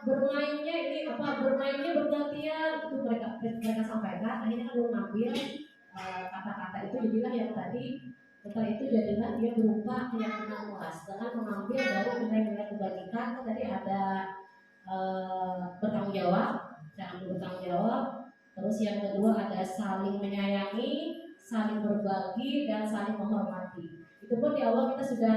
bermainnya ini apa bermainnya bergantian itu mereka sampaikan. Akhirnya kan mengambil kata-kata itu jadilah yang tadi setelah itu jadilah dia berupa keyakinan kelas dengan mengambil dari nilai-nilai kebajikan. Tadi ada bertanggung jawab, cara bertanggung jawab. Terus yang kedua ada saling menyayangi, saling berbagi dan saling menghormati. Itu pun di awal kita sudah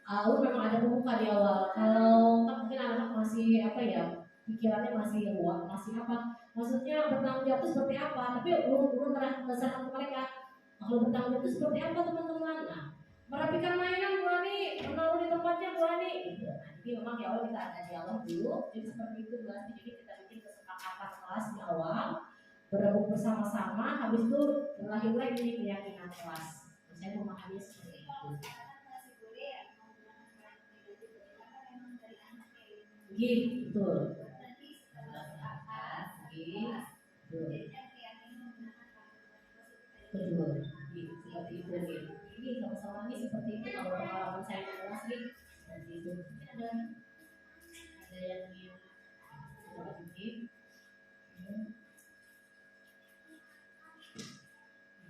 memang ada pembuka di awal. Kalau kan mungkin anak-anak masih apa ya, pikirannya masih luas, masih apa? Maksudnya bertanggung jawab itu seperti apa? Tapi belum pernah berdasarkan ke mereka. Kalau bertanggung jawab itu seperti apa teman-teman? Nah, merapikan mainan Bu Ani, menaruh di tempatnya Bu Ani. Nah, jadi memang di awal kita ada dialog dulu. Jadi seperti itu Bu Ani. Jadi kita bikin kesepakatan kelas di awal, berebut bersama-sama. Habis itu lahirlah ini keyakinan kelas. Saya memahami seperti itu. Gitu. Betul. Seperti itu nih. Ini sama-sama nih seperti itu kalau pengalaman saya di kelas nih. Seperti itu. Ada yang ingin coba bikin.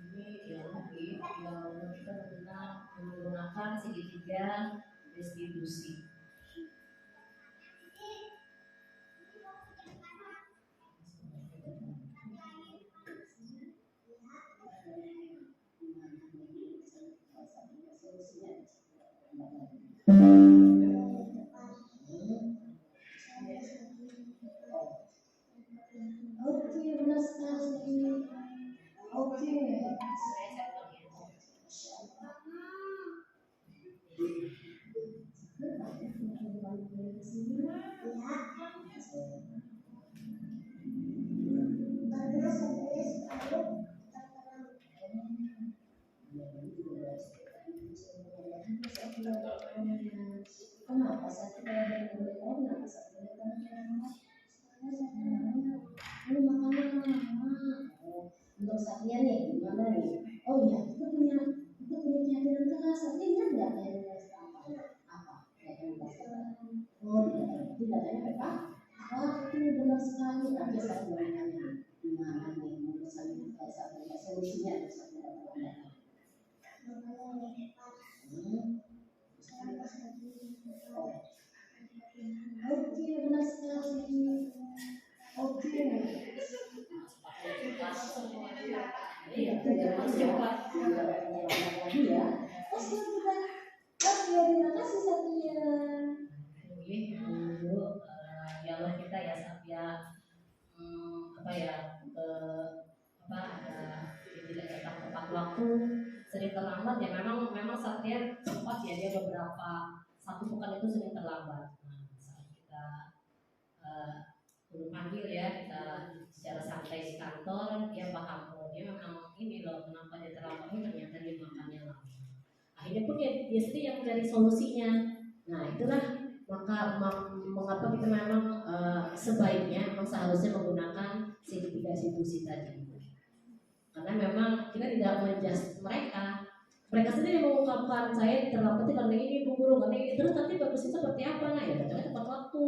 Ini dialog kita tentang menggunakan segitiga restitusi. Kenapa saya tidak boleh Untuk Satria nih, gimana nih? Oh iya, kita punya keyakinan keras. Satria ingat nggak keyakinan keras apa? Keyakinan keras. Oh tidak datanya apa? Waktu benar sekali. Oke, saya mau tanya gimana nih menurut saya Satria solusinya Satria. Oke, benar sekali. Oke. Iya, ya. Oh, sudah. Oke, terima kasih Satria. Oke, dulu ya Allah kita ya Satria apa ya ada tidak datang tepat waktu, sering terlambat ya memang Satria sempat ya dia beberapa satu pekan itu sering terlambat. Nah, saat kita belum panggil ya kita secara santai di kantor dia paham oh dia memang ini loh kenapa dia terlambat ternyata dia makannya lama. Akhirnya pun dia sendiri yang mencari solusinya. Nah itulah mengapa kita memang sebaiknya memang seharusnya menggunakan C3 tadi. Karena memang kita tidak menjudge mereka sendiri mengungkapkan saya terlambat karena ini Bu Guru karena ini terus nanti bagusnya seperti apa nah ya datangnya tepat waktu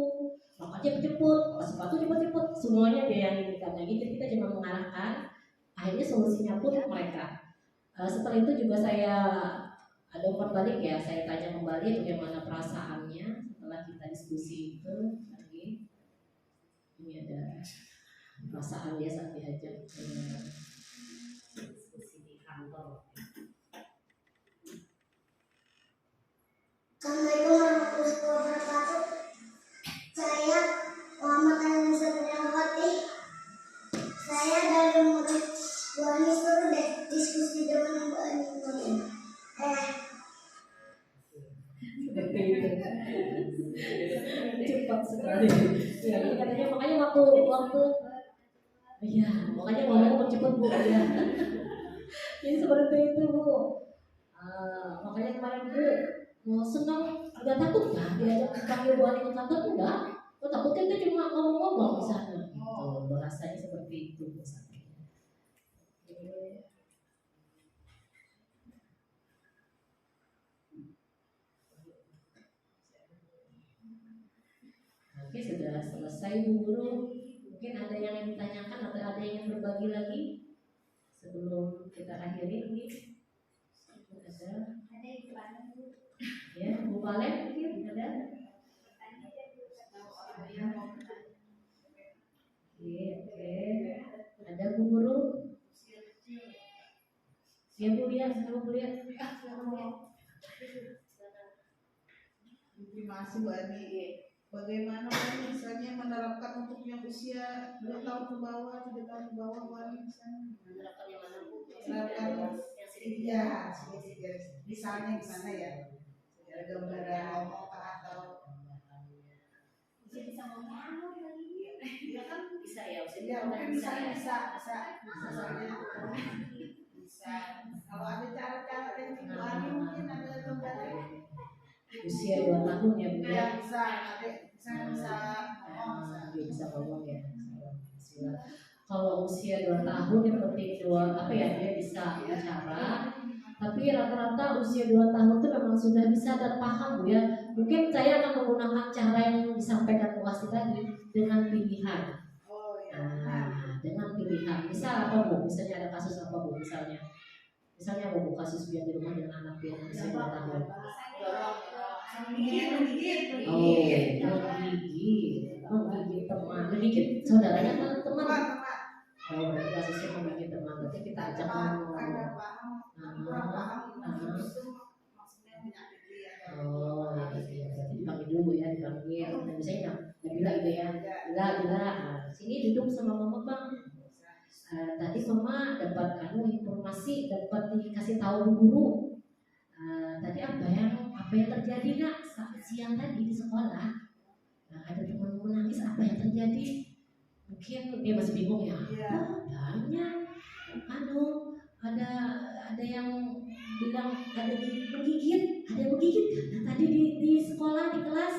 makanya cepet sepatu cepet semuanya dia yang ini karena gitu kita cuma mengarahkan akhirnya solusinya pun mereka. Setelah itu juga saya ada umpan balik ya saya tanya kembali bagaimana perasaannya setelah kita diskusi itu lagi ini ada perasaan dia saat diajak diskusi di kantor. Assalamualaikum warahmatullahi wabarakatuh. Saya Muhammad Alim Satriawati. Saya dari murid Bu Ani suruh deh diskusi dengan Bu Ani. Cepat sekali. Ya, katanya makanya waktu iya, makanya ngomong cepet Bu ya. Jadi seperti itu Bu. Makanya kemarin Bu mau senang, agak takut nggak diajak panggil Bu Ani ke kantor enggak? Oh takut kan itu cuma ngomong-ngomong di sana. Gitu, bahasanya seperti itu misalnya. Oke sudah selesai Bu Guru. Mungkin ada yang ditanyakan atau ada yang berbagi lagi sebelum kita akhiri ini. Ada yang kelana Bu. Ya, Bu Valen mungkin ada. Oke. Ada Bu Guru? Ya Bu lihat, Bu lihat. Terima kasih Bu Ani. Bagaimana misalnya menerapkan untuk yang usia 2 tahun ke bawah, 3 tahun ke bawah Bu Ani misalnya? Menerapkan yang mana Bu? Menerapkan iya, misalnya gimana ya? Ada gambaran ngomong atau Bisa ngomong lagi. Ya kan bisa ya, ya mungkin bisa. Kalau ada cara-cara yang Bu Ani mungkin ada gambaran. Usia 2 tahun ya Bu ya. Bisa ngomong. Dia bisa ngomong ya. Kalau usia 2 tahun yang penting dia bisa bicara. Tapi rata-rata usia 2 tahun itu memang sudah bisa dan paham Bu ya. Mungkin saya akan menggunakan cara yang disampaikan Bu Asti tadi dengan pilihan. Oh ya. Dengan pilihan. Misal apa Bu? Misalnya ada kasus apa Bu? Misalnya Bu kasus biar di rumah dengan anak yang usia 2 tahun. Menggigit. Menggigit teman, menggigit saudaranya atau teman. Oh berarti kasusnya menggigit teman. Berarti kita ajak ngomong. Oh iya. Berarti dipanggil dulu ya, dipanggil. Dan biasanya Nabila gitu ya. Bila. Sini duduk sama Mama Bang. Tadi Mama dapat informasi, dapat dikasih tahu guru. Tadi apa yang terjadi nak siang tadi di sekolah? Ada teman menangis, apa yang terjadi? Mungkin dia masih bingung ya. Banyak. Ada yang bilang ada menggigit kan? Tadi di sekolah di kelas.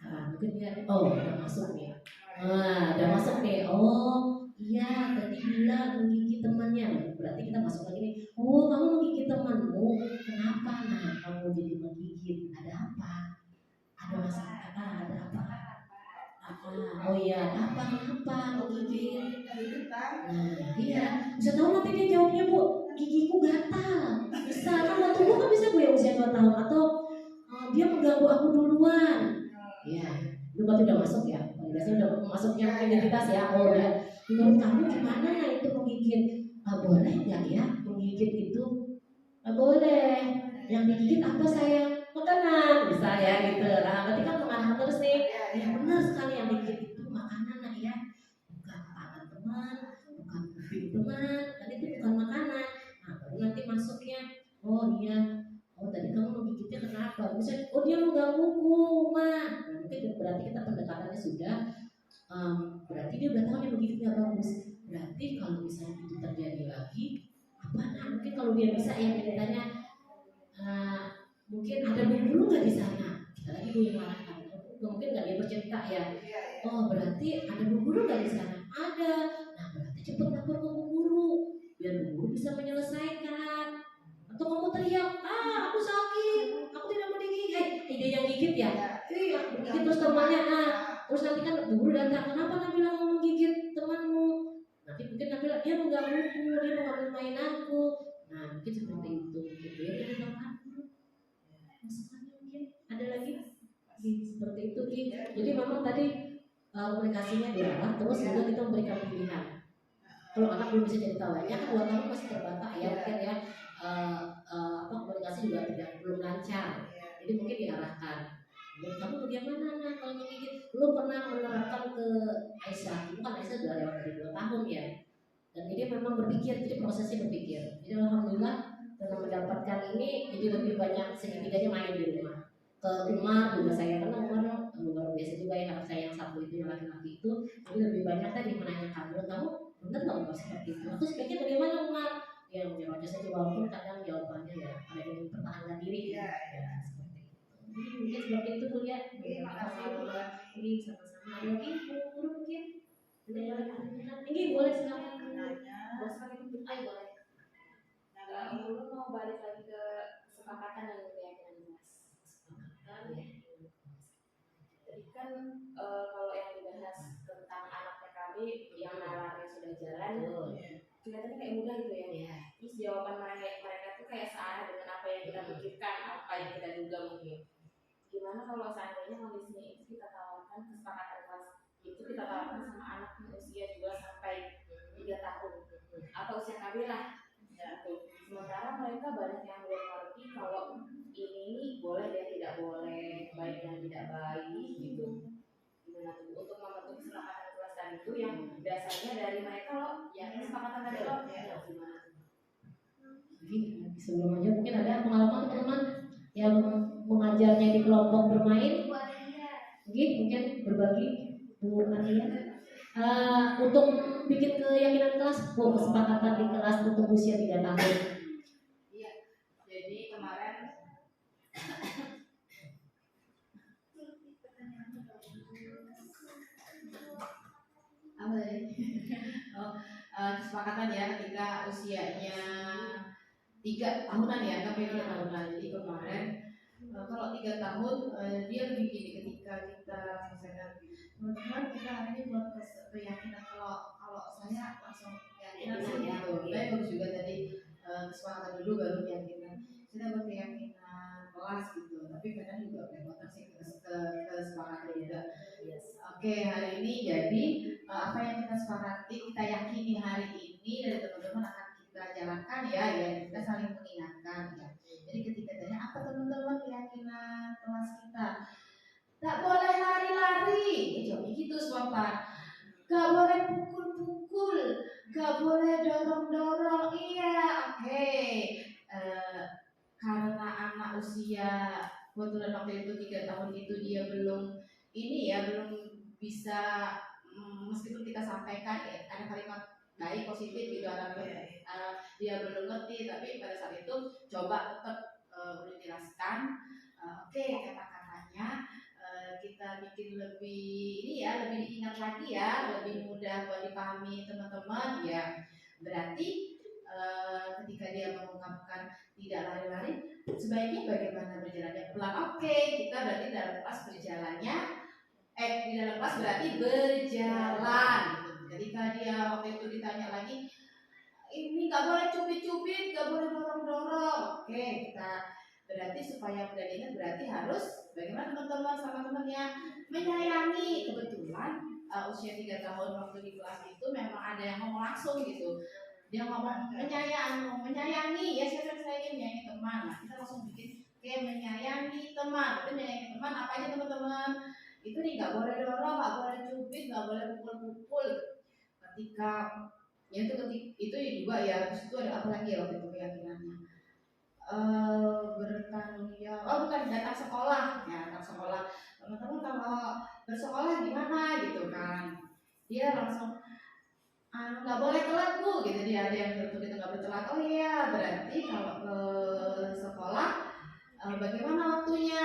Mungkin dia udah masuk nih. Udah masuk nih. Oh iya tadi bilang menggigit temannya. Berarti kita masuk lagi nih, oh kamu menggigit temanmu, kenapa nah kamu jadi menggigit, ada apa, ada masalah, ada apa, oh iya apa, kenapa menggigit. Nah iya, bisa tahu nanti dia jawabnya, bu gigiku gatal, bisa kan waktu kan bisa bu ya usia 2 tahun, atau dia mengganggu aku duluan. Ya, itu berarti udah masuk ya. Biasanya udah masuknya identitas ya. Oh ya, menurut kamu gimana itu menggigit? Boleh nggak ya menggigit itu? Boleh. Yang digigit apa sayang? Makanan, bisa ya gitu. Nah, berarti kan mengarah terus nih. Ya benar sekali yang digigit itu makanan nah ya. Bukan tangan teman, bukan kuping teman, dan itu bukan makanan. Nah, baru nanti masuknya. Oh iya, oh tadi kamu menggigitnya kenapa? Misalnya, oh dia menggangguku, mah. Nah, mungkin berarti kita pendekatannya sudah, berarti dia udah tahu nih menggigitnya bagus. Berarti kalau misalnya itu terjadi lagi, apa? Nah, mungkin kalau dia bisa ya ditanya, mungkin ada guru nggak di sana? Kita lagi belum mengarahkan. Mungkin nggak dia bercerita ya. Oh berarti ada guru nggak di sana? Ada. Nah berarti cepat lapor ke guru biar guru bisa menyelesaikan. Atau kamu teriak, aku sakit, aku tidak mau digigit. Dia yang gigit ya? Iya, gigit terus temannya. Terus nanti kan guru datang, kenapa Nabila mau menggigit temanmu? Nanti mungkin Nabila dia menggangguku, dia mau ngambil mainanku. Nah mungkin seperti itu. Gitu ya, dia bilang masalahnya mungkin ada lagi seperti itu. Jadi memang tadi komunikasinya diarah, terus juga kita memberikan pilihan. Kalau anak belum bisa jadi tawanya kan 2 tahun masih terbata ya, mungkin ya komunikasi juga belum lancar, jadi mungkin diarahkan. Kamu bagaimana nah kalau menggigit? Belum pernah menerapkan ke Aisyah, itu kan Aisyah sudah lewat dari 2 tahun ya, dan ini memang berpikir, jadi prosesnya berpikir. Jadi alhamdulillah dengan mendapatkan ini, jadi lebih banyak segitiganya main di rumah. Ke Umar juga saya kenal, Umar biasa juga ya, anak saya yang satu itu yang laki-laki itu, jadi lebih banyak tadi menanyakan, menurut kamu benar nggak Umar seperti itu? Aku sebaiknya bagaimana Umar? Ya jawabnya saja, walaupun kadang jawabannya ya ada yang mempertahankan diri ya seperti itu. Jadi mungkin seperti itu Bu ya. Terima kasih ini sama-sama. Ada lagi guru mungkin? Ada yang lain? Ini boleh silakan. Boleh. Dulu mau balik lagi ke kesepakatan dan keyakinan Mas. Jadi kan kalau yang dibahas tentang anaknya kami yang nalarnya sudah jalan, kelihatannya kayak mudah gitu ya. Terus jawaban mereka tuh kayak searah dengan apa yang kita pikirkan, apa yang kita duga mungkin. Gimana kalau seandainya kondisinya itu kita tawarkan kesepakatan kelas itu kita tawarkan sama anak yang usia 2 sampai 3 tahun atau usia KB lah. Sementara mereka banyak yang belum ngerti kalau ini boleh dan tidak boleh, baik dan tidak baik gitu. Gimana tuh untuk membentuk kesepakatan kelas tadi itu yang dasarnya dari mereka loh, yang kesepakatan tadi loh, ya gimana tuh? Sebelum aja mungkin ada pengalaman teman-teman yang mengajarnya di kelompok bermain, mungkin berbagi Bu Arya. Untuk bikin keyakinan kelas, kesepakatan di kelas untuk usia 3 tahun. Iya, jadi kemarin apa tadi? Kesepakatan ya ketika usianya 3 tahunan ya, sampai 3 tahunan. Jadi kemarin kalau 3 tahun dia lebih gini, ketika kita selesaikan teman-teman kita hari ini buat keyakinan kalau saya langsung keyakinan ya, tapi bagus juga tadi kesepakatan dulu baru keyakinan. Kita berkeyakinan kelas gitu, tapi kadang juga berkotak sih kesepakatan juga. Oke, hari ini jadi apa yang kita sepakati, kita yakini hari ini dari teman-teman akan kita jalankan ya, kita saling mengingatkan ya. Jadi ketika tanya apa teman-teman keyakinan kelas kita, tak boleh lari-lari, jawabnya gitu Sobat. Gak boleh pukul-pukul, gak boleh dorong-dorong, iya oke. Karena anak usia kebetulan waktu itu 3 tahun itu dia belum ini ya, belum bisa meskipun kita sampaikan ya, ada kalimat baik positif gitu dia belum ngerti, tapi pada saat itu coba tetap menjelaskan oke, kata-katanya kita bikin lebih ini ya, lebih diingat lagi ya, lebih mudah mudah buat dipahami teman-teman, ya berarti ketika dia mengungkapkan tidak lari-lari, sebaiknya bagaimana berjalannya pelan. Oke, kita berarti dalam kelas berjalannya, di dalam kelas berarti berjalan. Ketika dia waktu itu ditanya lagi, ini nggak boleh cubit-cubit, nggak boleh dorong-dorong. Oke, kita berarti supaya mudah diingat berarti harus bagaimana teman-teman sama temannya menyayangi. Kebetulan usia 3 tahun waktu di kelas itu memang ada yang ngomong langsung gitu. Dia ngomong menyayangi, ya siapa yang sayangi, menyayangi teman. Nah, kita langsung bikin kayak menyayangi teman. Itu menyayangi teman apa aja teman-teman? Itu nih nggak boleh dorong, nggak boleh cubit, nggak boleh pukul-pukul. Ketika ya itu juga ya, terus itu ada apa lagi ya waktu itu keyakinannya? Bertanggung jawab. Oh bukan, datang sekolah. Ya, datang sekolah. Teman-teman kalau bersekolah gimana gitu kan? Dia langsung nggak boleh telat bu, gitu. Dia ada yang tertulis nggak boleh telat. Oh iya, berarti kalau ke sekolah bagaimana waktunya?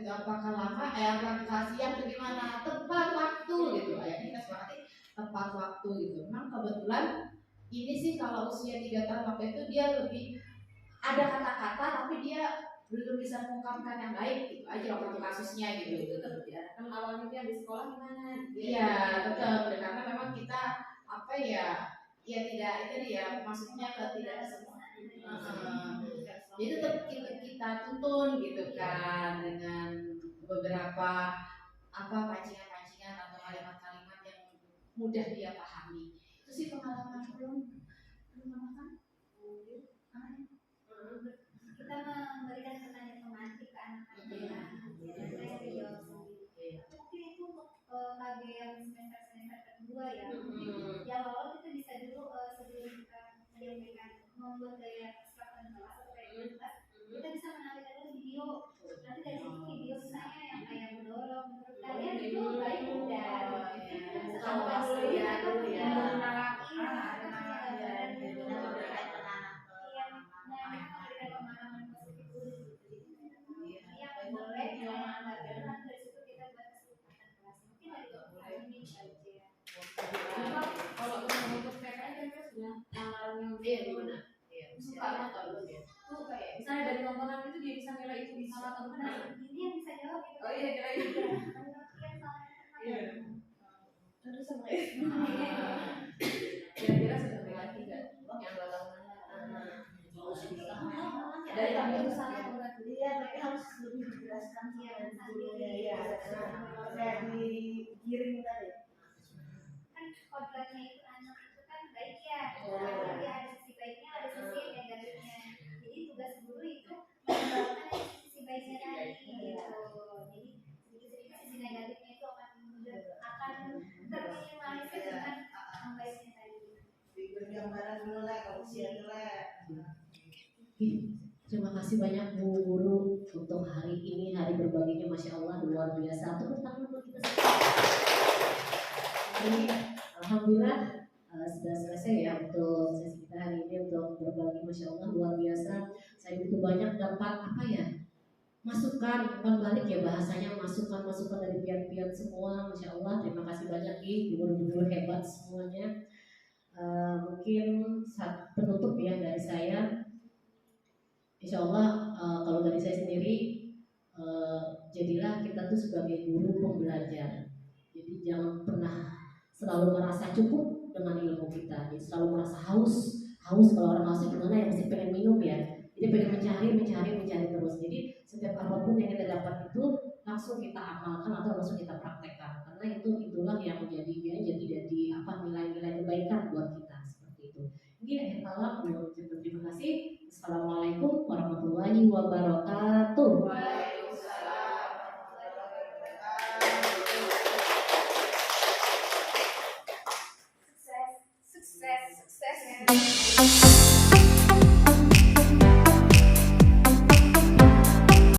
Apakah lama? Apakah siang atau gimana? Tepat waktu gitu. Ayahnya kita sepakati tepat waktu gitu. Memang kebetulan ini sih kalau usia 3 tahun waktu itu dia lebih ada kata-kata tapi dia belum bisa mengungkapkan yang baik gitu aja waktu itu kasusnya gitu. Itu tetap ya. Kan awalnya dia di sekolah gimana? Iya tetap, karena memang kita apa ya tidak itu dia maksudnya tidak semua. Jadi tetap kita tuntun gitu kan dengan beberapa pancingan-pancingan atau kalimat-kalimat yang mudah dia pahami. Itu sih pengalaman belum makan. Kita memberikan pertanyaan tematik ke anak-anak ya. Saya jawab sendiri. Mungkin itu untuk KB yang semester kedua ya. Yang awal kita bisa dulu sebelum kita menyampaikan membuat gaya ekstrakan kelas atau gaya kelas, kita bisa menampilkan dulu video. Nanti dari situ video misalnya yang kayak mendorong menurut kalian itu baik tidak? Kita bisa coba dulu ya. Kalau untuk PKN kan sudah gimana? Suka nonton ya. Tuh kayak misalnya dari tontonan itu dia bisa nilai itu bisa atau benar. Ini yang bisa jawab itu. Oh iya kira-kira. Iya. Terus sama Kira-kira sudah berarti nggak yang 2 tahunan? Dari tahun itu sangat berarti. Iya, tapi harus lebih dijelaskan sih ya. Kayak digiring tadi. Kan kodratnya itu anak itu kan baik ya. Jadi ada sisi baiknya, ada sisi negatifnya. Jadi tugas guru itu mengembangkan sisi baiknya tadi gitu. Jadi sedikit-sedikit sisi negatifnya itu akan terminimalisir dengan yang baiknya tadi. Gambaran dulu lah kalau usia dulu lah. Terima kasih banyak Bu Guru untuk hari ini, hari berbaginya Masya Allah luar biasa. Tepuk tangan buat kita semua. Jadi alhamdulillah sudah selesai ya untuk sesi kita hari ini untuk berbagi, Masya Allah luar biasa. Saya begitu banyak dapat masukan, bukan balik ya bahasanya, masukan dari pihak-pihak semua, Masya Allah. Terima kasih banyak nih guru-guru hebat semuanya. Mungkin penutup ya dari saya. Insya Allah kalau dari saya sendiri jadilah kita tuh sebagai guru pembelajar. Jadi jangan pernah selalu merasa cukup dengan ilmu kita. Jadi selalu merasa haus kalau orang haus gimana ya, pasti pengen minum ya. Jadi pengen mencari terus. Jadi setiap apapun yang kita dapat itu langsung kita amalkan atau langsung kita praktekkan. Karena itulah yang jadi nilai-nilai kebaikan buat kita seperti itu. Ini akhir kalam, terima kasih. Assalamualaikum warahmatullahi wabarakatuh. Sukses.